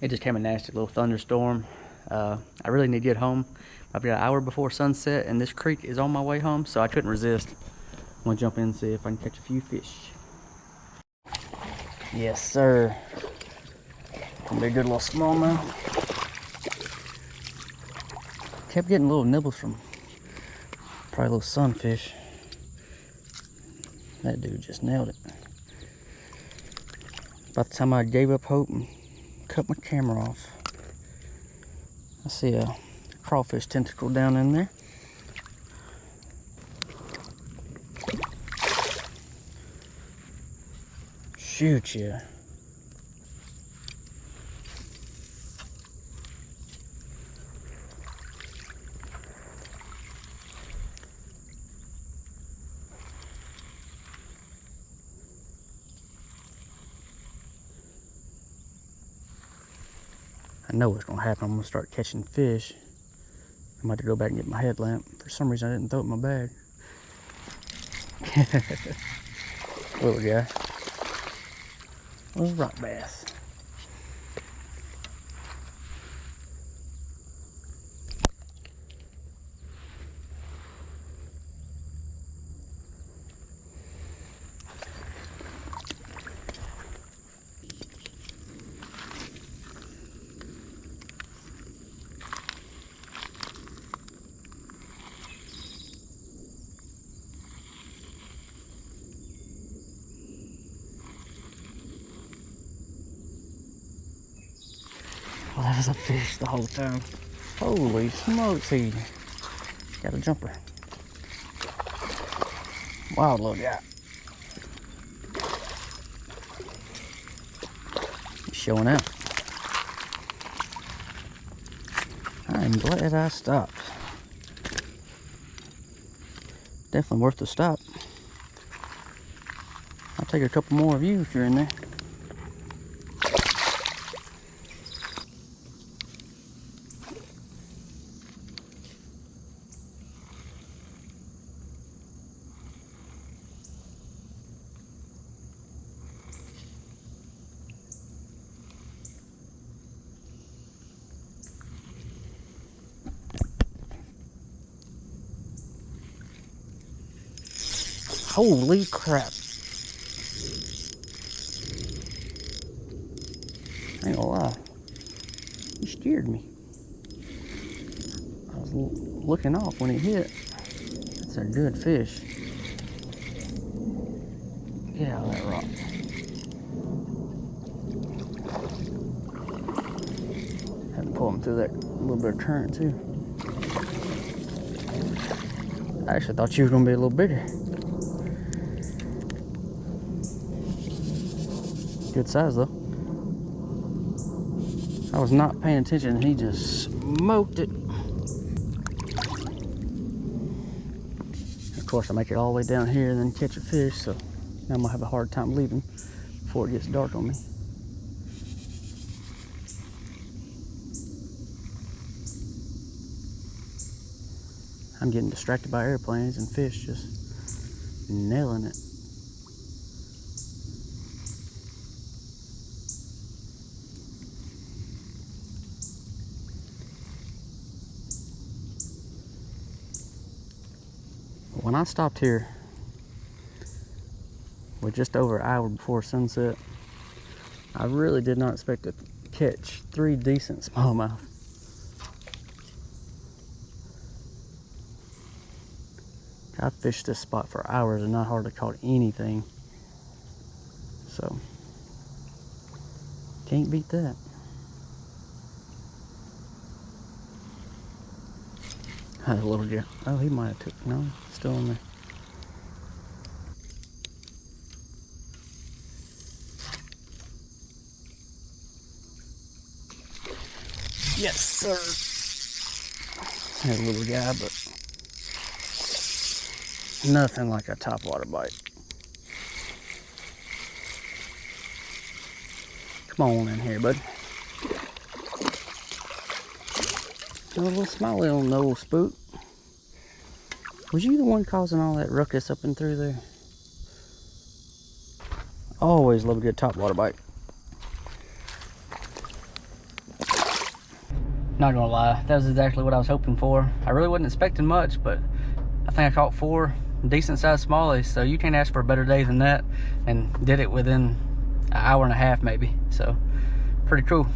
It just came a nasty little thunderstorm. I really need to get home. I've got an hour before sunset, and this creek is on my way home, so I couldn't resist. I'm gonna jump in and see if I can catch a few fish. Yes, sir. Gonna be a good little smallmouth. Kept getting little nibbles from probably little sunfish. That dude just nailed it. About the time I gave up hope and cut my camera off, I see a crawfish tentacle down in there. Shoot ya. I know what's gonna happen. I'm gonna start catching fish. I'm about to go back and get my headlamp. For some reason I didn't throw it in my bag. Little guy. Little rock bass. Well, that was a fish the whole time. Holy smokes, he got a jumper. Wild little guy. He's showing out. I'm glad I stopped. Definitely worth the stop. I'll take a couple more of you if you're in there. Holy crap. I ain't gonna lie. He scared me. I was looking off when he hit. That's a good fish. Get out of that rock. Had to pull him through that little bit of current too. I actually thought you were gonna be a little bigger. Good size though. I was not paying attention and he just smoked it. Of course I make it all the way down here and then catch a fish, so now I'm gonna have a hard time leaving before it gets dark on me. I'm getting distracted by airplanes and fish just nailing it. When I stopped here with just over an hour before sunset, I really did not expect to catch 3 decent smallmouth. I fished this spot for hours and not hardly caught anything. So, can't beat that. A little guy. Oh, he might have took. No, still in there. Yes, sir. Had a little guy, but nothing like a topwater bite. Come on in here, bud. A little smiley on the old spook. Was you the one causing all that ruckus up and through there? Always love a good topwater bite. Not gonna lie, that was exactly what I was hoping for. I really wasn't expecting much, but I think I caught 4 decent sized smallies, so you can't ask for a better day than that, and did it within an hour and a half maybe, so pretty cool.